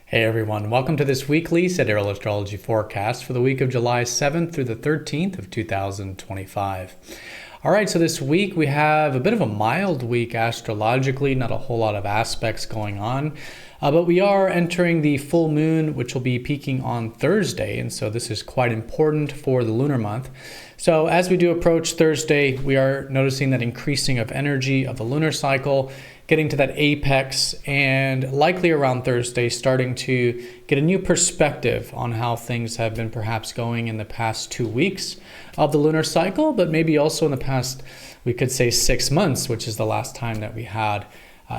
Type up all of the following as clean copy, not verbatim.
Hey everyone, welcome to this weekly Sidereal Astrology forecast for the week of July 7th through the 13th of 2025. All right, so this week we have a bit of a mild week astrologically, not a whole lot of aspects going on, but we are entering the full moon, which will be peaking on Thursday, and so this is quite important for the lunar month. So as we do approach Thursday, we are noticing that increasing of energy of the lunar cycle, getting to that apex, and likely around Thursday starting to get a new perspective on how things have been perhaps going in the past 2 weeks of the lunar cycle, but maybe also in the past, we could say 6 months, which is the last time that we had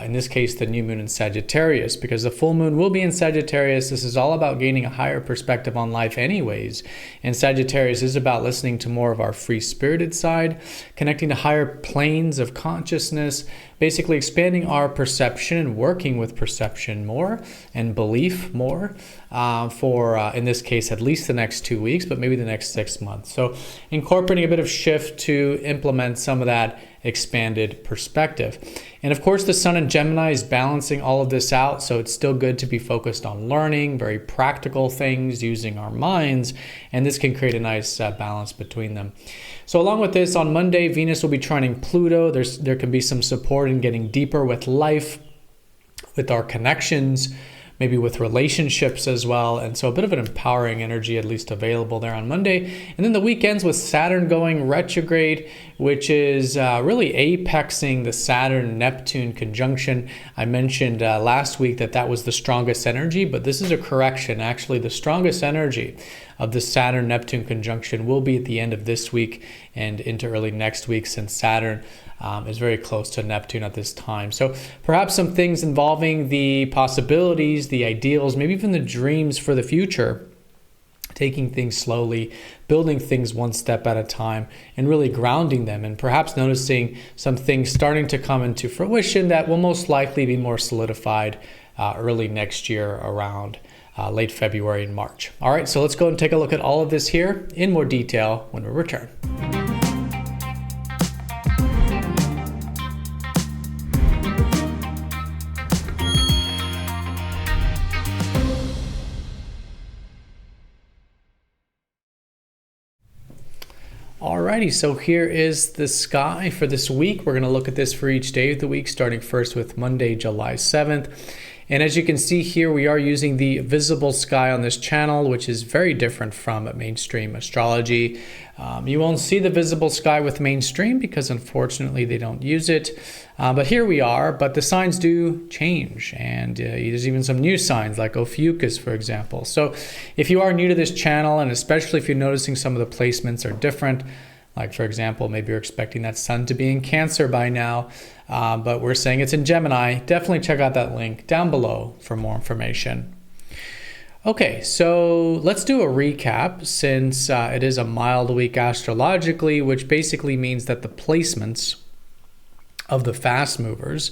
in this case, the new moon in Sagittarius, because the full moon will be in Sagittarius. This is all about gaining a higher perspective on life anyways. And Sagittarius is about listening to more of our free-spirited side, connecting to higher planes of consciousness, basically expanding our perception and working with perception more and belief more for, in this case, at least the next 2 weeks, but maybe the next 6 months. So incorporating a bit of shift to implement some of that expanded perspective. And of course, the sun in Gemini is balancing all of this out. So it's still good to be focused on learning, very practical things, using our minds. And this can create a nice balance between them. So along with this, on Monday, Venus will be trining Pluto. There can be some support in getting deeper with life, with our connections, maybe with relationships as well. And so a bit of an empowering energy at least available there on Monday. And then the weekends with Saturn going retrograde, which is really apexing the Saturn-Neptune conjunction. I mentioned last week that was the strongest energy, but this is a correction. Actually, the strongest energy of the Saturn-Neptune conjunction will be at the end of this week and into early next week, since Saturn is very close to Neptune at this time. So perhaps some things involving the possibilities, the ideals, maybe even the dreams for the future, taking things slowly, building things one step at a time, and really grounding them, and perhaps noticing some things starting to come into fruition that will most likely be more solidified early next year around late February and March. All right, so let's go and take a look at all of this here in more detail when we return. Alrighty, so here is the sky for this week. We're going to look at this for each day of the week, starting first with Monday, July 7th. And as you can see here, we are using the visible sky on this channel, which is very different from mainstream astrology. You won't see the visible sky with mainstream because unfortunately they don't use it. But here we are, but the signs do change. And there's even some new signs like Ophiuchus, for example. So if you are new to this channel, and especially if you're noticing some of the placements are different, like for example, maybe you're expecting that sun to be in Cancer by now, but we're saying it's in Gemini, definitely check out that link down below for more information. Okay, so let's do a recap since it is a mild week astrologically, which basically means that the placements of the fast movers,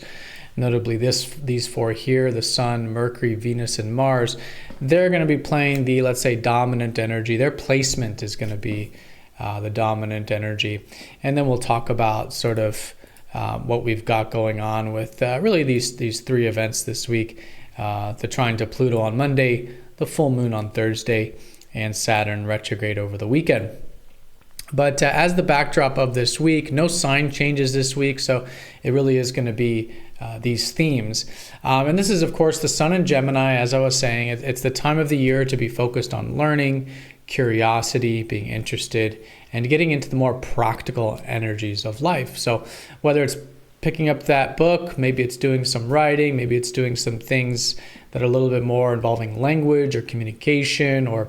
notably these four here, the Sun, Mercury, Venus, and Mars, they're going to be playing the, let's say, dominant energy. Their placement is going to be the dominant energy. And then we'll talk about sort of what we've got going on with really these three events this week, the trine to Pluto on Monday, the full moon on Thursday, and Saturn retrograde over the weekend. But as the backdrop of this week, no sign changes this week, so it really is going to be these themes. And this is, of course, the sun in Gemini. As I was saying, it's the time of the year to be focused on learning, curiosity, being interested, and getting into the more practical energies of life. So whether it's picking up that book, maybe it's doing some writing, maybe it's doing some things that are a little bit more involving language or communication, or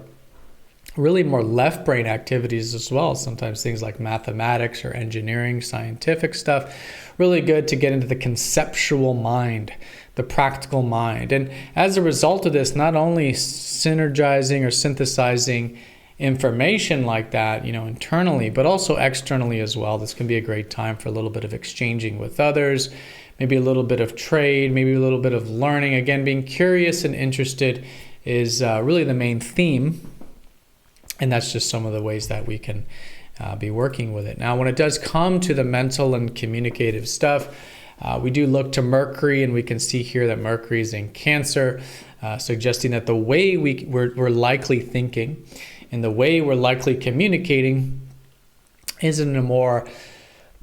really more left brain activities as well. Sometimes things like mathematics or engineering, scientific stuff. Really good to get into the conceptual mind, the practical mind. And as a result of this, not only synergizing or synthesizing information like that, internally, but also externally as well. This can be a great time for a little bit of exchanging with others, maybe a little bit of trade, maybe a little bit of learning. Again, being curious and interested is really the main theme. And that's just some of the ways that we can be working with it. Now, when it does come to the mental and communicative stuff, we do look to Mercury, and we can see here that Mercury is in Cancer. suggesting that the way we're likely thinking and the way we're likely communicating is in a more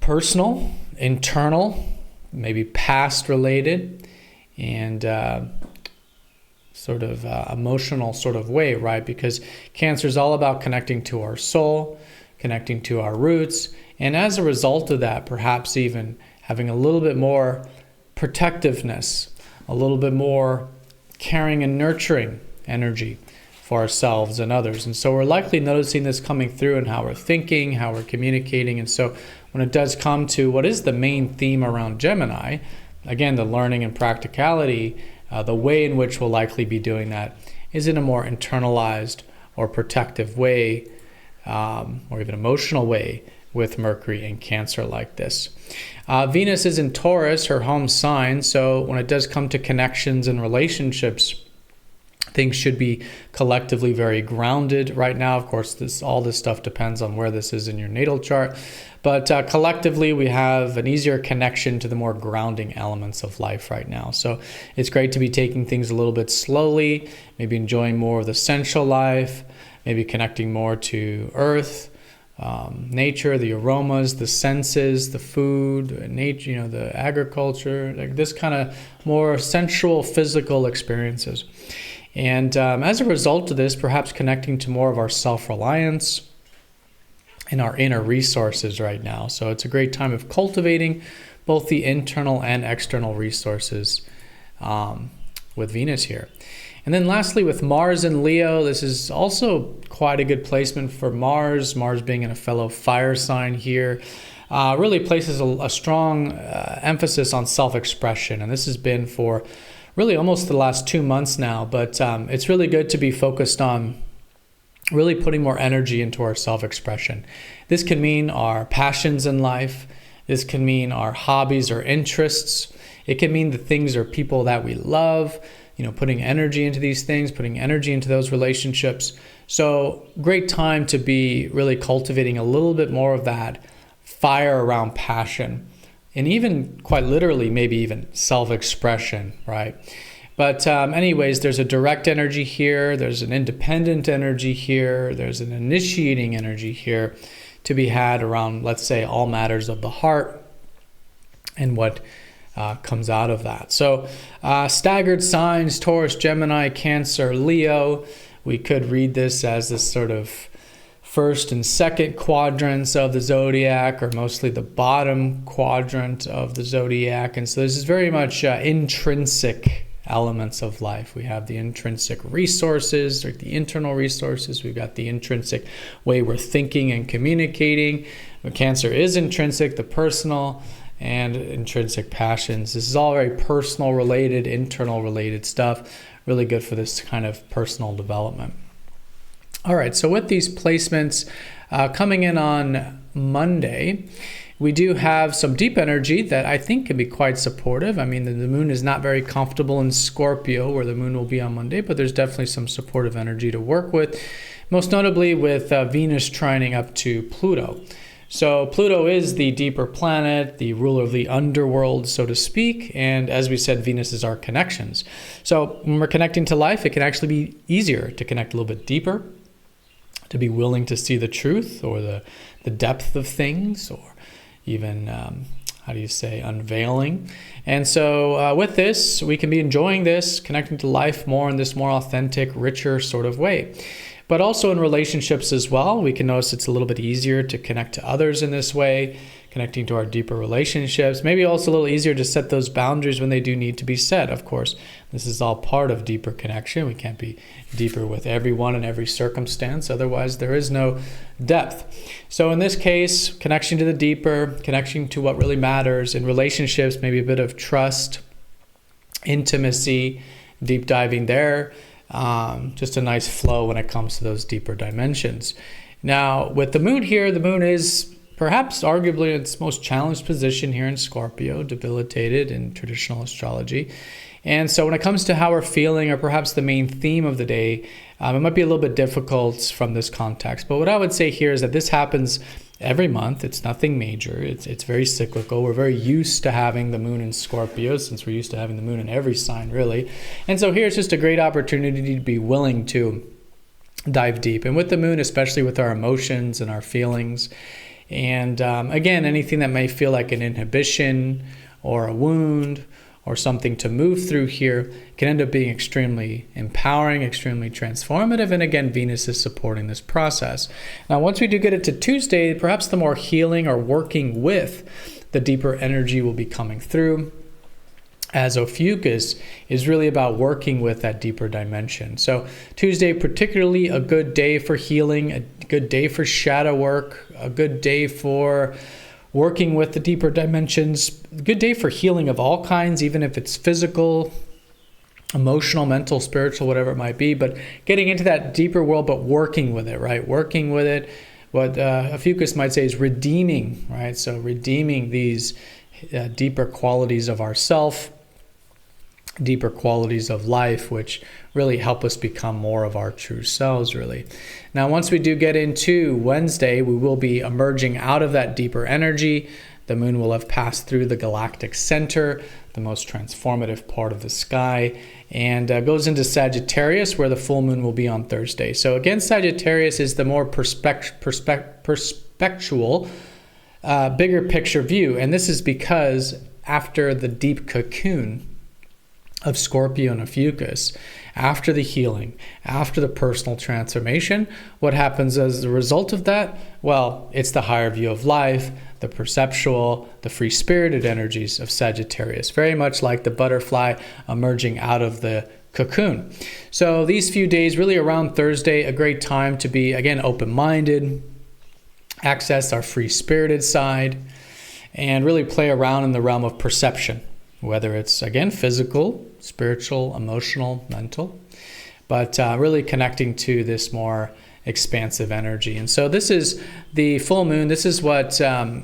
personal, internal, maybe past related, and sort of emotional sort of way, right? Because Cancer is all about connecting to our soul, connecting to our roots, and as a result of that, perhaps even having a little bit more protectiveness, a little bit more caring and nurturing energy for ourselves and others. And so we're likely noticing this coming through in how we're thinking, how we're communicating. And so when it does come to what is the main theme around Gemini, again, the learning and practicality, the way in which we'll likely be doing that is in a more internalized or protective way, or even emotional way with Mercury and Cancer like this. Venus is in Taurus, her home sign, so when it does come to connections and relationships, things should be collectively very grounded right now. Of course, all this stuff depends on where this is in your natal chart. But collectively, we have an easier connection to the more grounding elements of life right now. So it's great to be taking things a little bit slowly, maybe enjoying more of the sensual life, maybe connecting more to earth, nature, the aromas, the senses, the food, nature, the agriculture, like this kind of more sensual, physical experiences. And as a result of this, perhaps connecting to more of our self-reliance and our inner resources right now. So it's a great time of cultivating both the internal and external resources with Venus here. And then lastly, with Mars and Leo, this is also quite a good placement for Mars. Mars being in a fellow fire sign here really places a strong emphasis on self-expression. And this has been for really almost the last 2 months now, but it's really good to be focused on really putting more energy into our self-expression. This can mean our passions in life. This can mean our hobbies or interests. It can mean the things or people that we love, putting energy into these things, putting energy into those relationships. So great time to be really cultivating a little bit more of that fire around passion. And even quite literally, maybe even self-expression, right? But anyways, there's a direct energy here. There's an independent energy here. There's an initiating energy here to be had around, let's say, all matters of the heart and what comes out of that. So staggered signs, Taurus, Gemini, Cancer, Leo. We could read this as this sort of first and second quadrants of the zodiac, or mostly the bottom quadrant of the zodiac. And so this is very much intrinsic elements of life. We have the intrinsic resources, or the internal resources. We've got the intrinsic way we're thinking and communicating. Cancer is intrinsic, the personal, and intrinsic passions. This is all very personal related, internal related stuff. Really good for this kind of personal development. All right, so with these placements coming in on Monday, we do have some deep energy that I think can be quite supportive. I mean, the moon is not very comfortable in Scorpio, where the moon will be on Monday, but there's definitely some supportive energy to work with, most notably with Venus trining up to Pluto. So Pluto is the deeper planet, the ruler of the underworld, so to speak. And as we said, Venus is our connections. So when we're connecting to life, it can actually be easier to connect a little bit deeper, to be willing to see the truth or the depth of things, or even, unveiling. And so with this, we can be enjoying this, connecting to life more in this more authentic, richer sort of way. But also in relationships as well, we can notice it's a little bit easier to connect to others in this way, connecting to our deeper relationships. Maybe also a little easier to set those boundaries when they do need to be set. Of course, this is all part of deeper connection. We can't be deeper with everyone in every circumstance. Otherwise, there is no depth. So in this case, connection to the deeper, connection to what really matters in relationships, maybe a bit of trust, intimacy, deep diving there. Just a nice flow when it comes to those deeper dimensions. Now, with the moon here, the moon is perhaps arguably its most challenged position here in Scorpio, debilitated in traditional astrology. And so when it comes to how we're feeling, or perhaps the main theme of the day, it might be a little bit difficult from this context. But what I would say here is that this happens every month. It's nothing major. It's very cyclical. We're very used to having the moon in Scorpio, since we're used to having the moon in every sign, really. And so here's just a great opportunity to be willing to dive deep. And with the moon, especially with our emotions and our feelings. And again, anything that may feel like an inhibition or a wound or something to move through here can end up being extremely empowering, extremely transformative. And again, Venus is supporting this process. Now, once we do get it to Tuesday, perhaps the more healing or working with the deeper energy will be coming through, as Ophiuchus is really about working with that deeper dimension. So Tuesday, particularly a good day for healing, a good day for shadow work, a good day for working with the deeper dimensions, good day for healing of all kinds, even if it's physical, emotional, mental, spiritual, whatever it might be, but getting into that deeper world, but working with it, right? Working with it, what Ophiuchus might say is redeeming, right? So redeeming these deeper qualities of ourself, deeper qualities of life, which really help us become more of our true selves, really. Now, once we do get into Wednesday, we will be emerging out of that deeper energy. The moon will have passed through the galactic center, the most transformative part of the sky, and goes into Sagittarius, where the full moon will be on Thursday. So again, Sagittarius is the more perspectual, bigger picture view. And this is because after the deep cocoon of Scorpio and Ophiuchus, after the healing, after the personal transformation, what happens as a result of that? Well, it's the higher view of life, the perceptual, the free-spirited energies of Sagittarius, very much like the butterfly emerging out of the cocoon. So these few days, really around Thursday, a great time to be, again, open-minded, access our free-spirited side, and really play around in the realm of perception, whether it's, again, physical, spiritual, emotional, mental, but really connecting to this more expansive energy. And so this is the full moon. This is what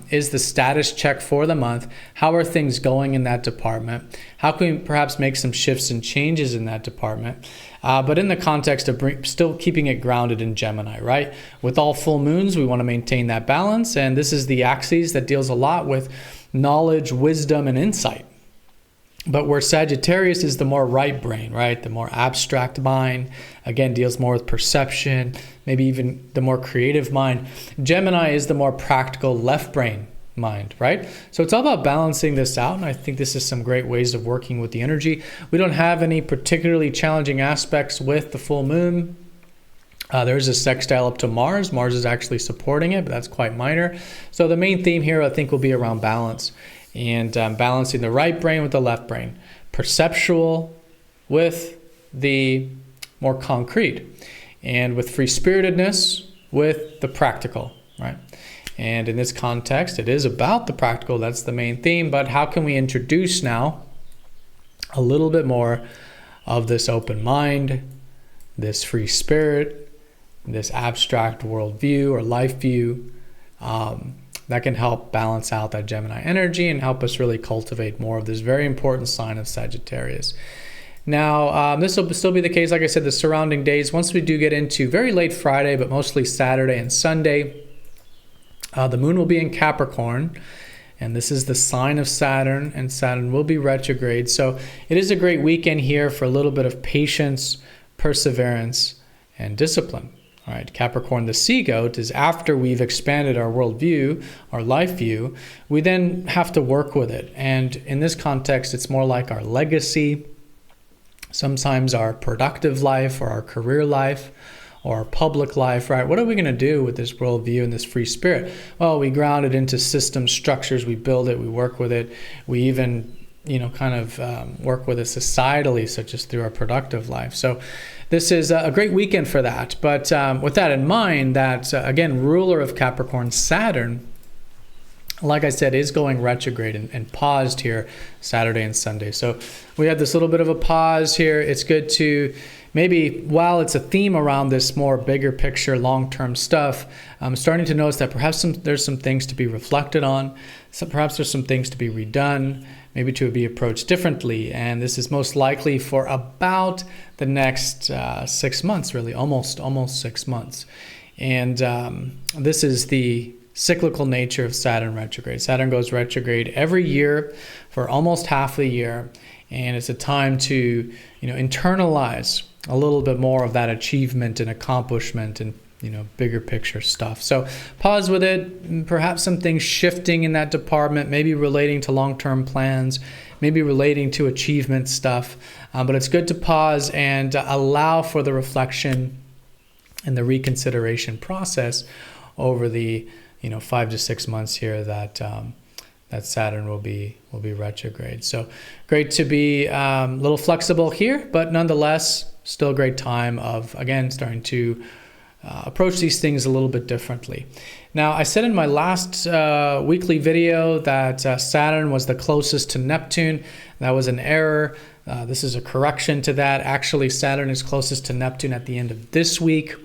is the status check for the month. How are things going in that department? How can we perhaps make some shifts and changes in that department? But in the context of still keeping it grounded in Gemini, right? With all full moons, we want to maintain that balance. And this is the axis that deals a lot with knowledge, wisdom, and insight. But where Sagittarius is the more right brain, right? The more abstract mind, again, deals more with perception, maybe even the more creative mind. Gemini is the more practical left brain mind, right? So it's all about balancing this out. And I think this is some great ways of working with the energy. We don't have any particularly challenging aspects with the full moon. There's a sextile up to Mars. Mars is actually supporting it, but that's quite minor. So the main theme here, I think, will be around balance. And balancing the right brain with the left brain, perceptual with the more concrete, and with free-spiritedness with the practical, right? And in this context, it is about the practical. That's the main theme. But how can we introduce now a little bit more of this open mind, this free spirit, this abstract worldview or life view, that can help balance out that Gemini energy and help us really cultivate more of this very important sign of Sagittarius. Now, this will still be the case, like I said, the surrounding days. Once we do get into very late Friday, but mostly Saturday and Sunday, the moon will be in Capricorn, and this is the sign of Saturn, and Saturn will be retrograde. So it is a great weekend here for a little bit of patience, perseverance, and discipline. All right, Capricorn, the sea goat, is after we've expanded our worldview, our life view, we then have to work with it. And in this context, it's more like our legacy, sometimes our productive life or our career life or our public life, right? What are we going to do with this worldview and this free spirit? Well, we ground it into system structures, we build it, we work with it, we even work with it societally, such as through our productive life. So this is a great weekend for that. But with that in mind, that, again, ruler of Capricorn, Saturn, like I said, is going retrograde and paused here Saturday and Sunday. So we have this little bit of a pause here. It's good to maybe, while it's a theme around this more bigger picture, long-term stuff, I'm starting to notice that perhaps there's some things to be reflected on. So perhaps there's some things to be redone, maybe to be approached differently. And this is most likely for about the next 6 months, really, almost 6 months. And this is the cyclical nature of Saturn retrograde. Saturn goes retrograde every year for almost half the year, and it's a time to, internalize a little bit more of that achievement and accomplishment and, bigger picture stuff. So pause with it, perhaps some things shifting in that department, maybe relating to long-term plans, maybe relating to achievement stuff. But it's good to pause and allow for the reflection and the reconsideration process over the 5 to 6 months here that Saturn will be retrograde. So great to be a little flexible here, but nonetheless still a great time of, again, starting to approach these things a little bit differently. Now, I said in my last weekly video that Saturn was the closest to Neptune. That was an error. This is a correction to that. Actually, Saturn is closest to Neptune at the end of this week.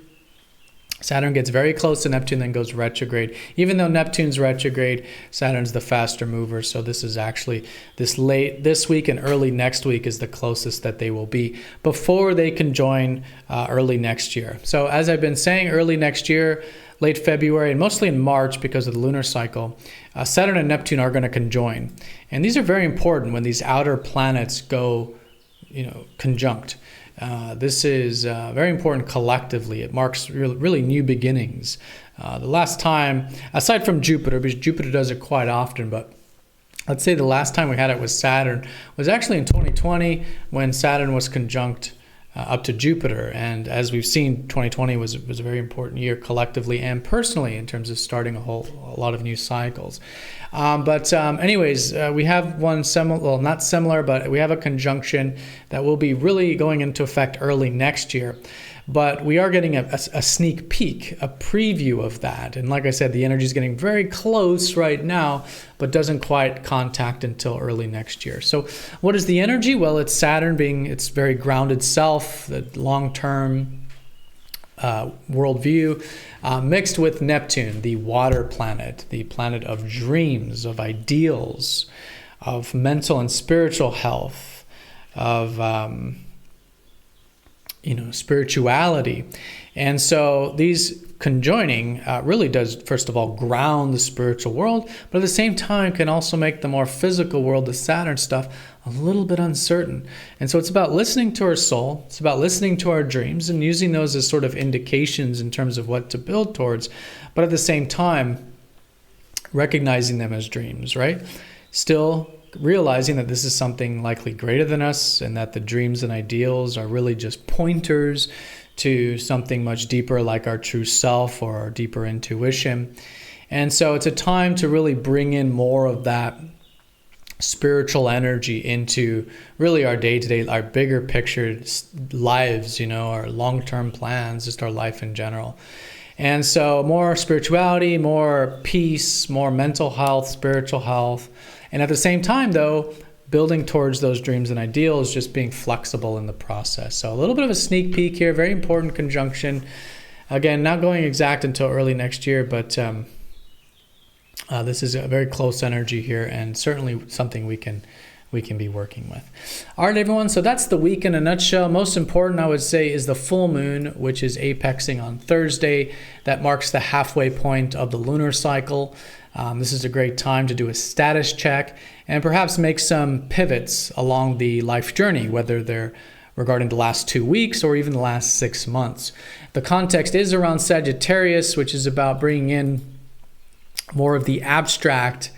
Saturn gets very close to Neptune, then goes retrograde. Even though Neptune's retrograde, Saturn's the faster mover. So this is actually this week and early next week is the closest that they will be before they can join early next year. So as I've been saying, early next year, late February, and mostly in March because of the lunar cycle, Saturn and Neptune are going to conjoin. And these are very important when these outer planets go, conjunct. This is very important collectively. It marks really new beginnings. The last time, aside from Jupiter, because Jupiter does it quite often, but let's say the last time we had it with Saturn was actually in 2020 when Saturn was conjunct up to Jupiter. And as we've seen, 2020 was a very important year collectively and personally in terms of starting a lot of new cycles. Anyways, we have one similar, well, not similar, but we have a conjunction that will be really going into effect early next year. But we are getting a sneak peek, a preview of that. And like I said, the energy is getting very close right now, but doesn't quite contact until early next year. So what is the energy? Well, it's Saturn being its very grounded self, the long-term worldview, mixed with Neptune, the water planet, the planet of dreams, of ideals, of mental and spiritual health, of spirituality. And so these conjoining really does, first of all, ground the spiritual world, but at the same time can also make the more physical world, the Saturn stuff, a little bit uncertain. And so it's about listening to our soul. It's about listening to our dreams and using those as sort of indications in terms of what to build towards, but at the same time, recognizing them as dreams, right? Still realizing that this is something likely greater than us and that the dreams and ideals are really just pointers to something much deeper like our true self or our deeper intuition. And so it's a time to really bring in more of that spiritual energy into really our day-to-day, our bigger picture lives, our long-term plans, just our life in general. And so more spirituality, more peace, more mental health, spiritual health. And at the same time, though, building towards those dreams and ideals, just being flexible in the process. So a little bit of a sneak peek here, very important conjunction. Again, not going exact until early next year, but this is a very close energy here and certainly something we can be working with. All right, everyone, so that's the week in a nutshell. Most important, I would say, is the full moon, which is apexing on Thursday. That marks the halfway point of the lunar cycle. This is a great time to do a status check and perhaps make some pivots along the life journey, whether they're regarding the last 2 weeks or even the last 6 months. The context is around Sagittarius, which is about bringing in more of the abstract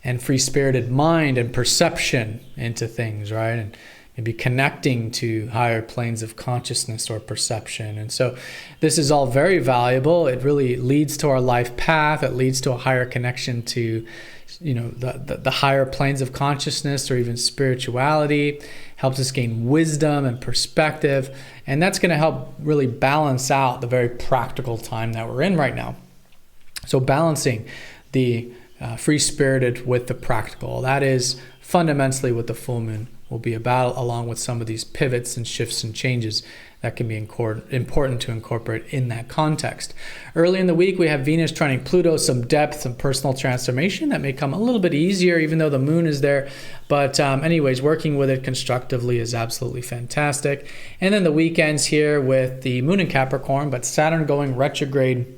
and free-spirited mind and perception into things, right? And maybe connecting to higher planes of consciousness or perception. And so this is all very valuable. It really leads to our life path. It leads to a higher connection to, the higher planes of consciousness or even spirituality. Helps us gain wisdom and perspective. And that's going to help really balance out the very practical time that we're in right now. So balancing the free-spirited with the practical. That is fundamentally what the full moon will be about, along with some of these pivots and shifts and changes that can be important to incorporate in that context. Early in the week, we have Venus trining Pluto, some depth, some personal transformation that may come a little bit easier, even though the moon is there. But anyways, working with it constructively is absolutely fantastic. And then the weekends here with the moon in Capricorn, but Saturn going retrograde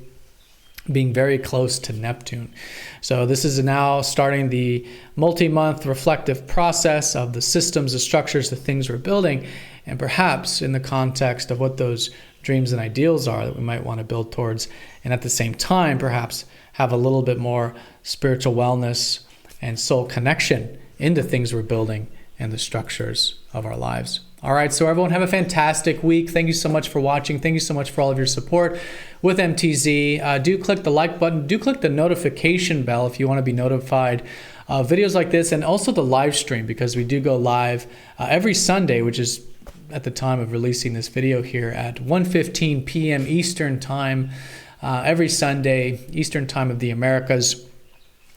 being very close to Neptune. So this is now starting the multi-month reflective process of the systems, the structures, the things we're building, and perhaps in the context of what those dreams and ideals are that we might want to build towards, and at the same time perhaps have a little bit more spiritual wellness and soul connection in the things we're building and the structures of our lives. All right, so everyone have a fantastic week. Thank you so much for watching. Thank you so much for all of your support with MTZ. Do click the like button. Do click the notification bell if you want to be notified of videos like this, and also the live stream, because we do go live every Sunday, which is at the time of releasing this video here at 1:15 p.m. Eastern Time, every Sunday, Eastern Time of the Americas,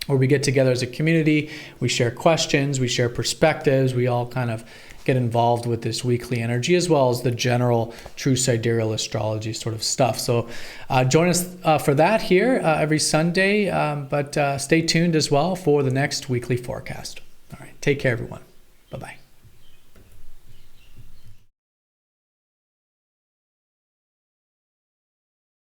where we get together as a community. We share questions, we share perspectives, we all kind of get involved with this weekly energy, as well as the general true sidereal astrology sort of stuff. So join us for that here every Sunday, but stay tuned as well for the next weekly forecast. All right, take care, everyone. Bye-bye.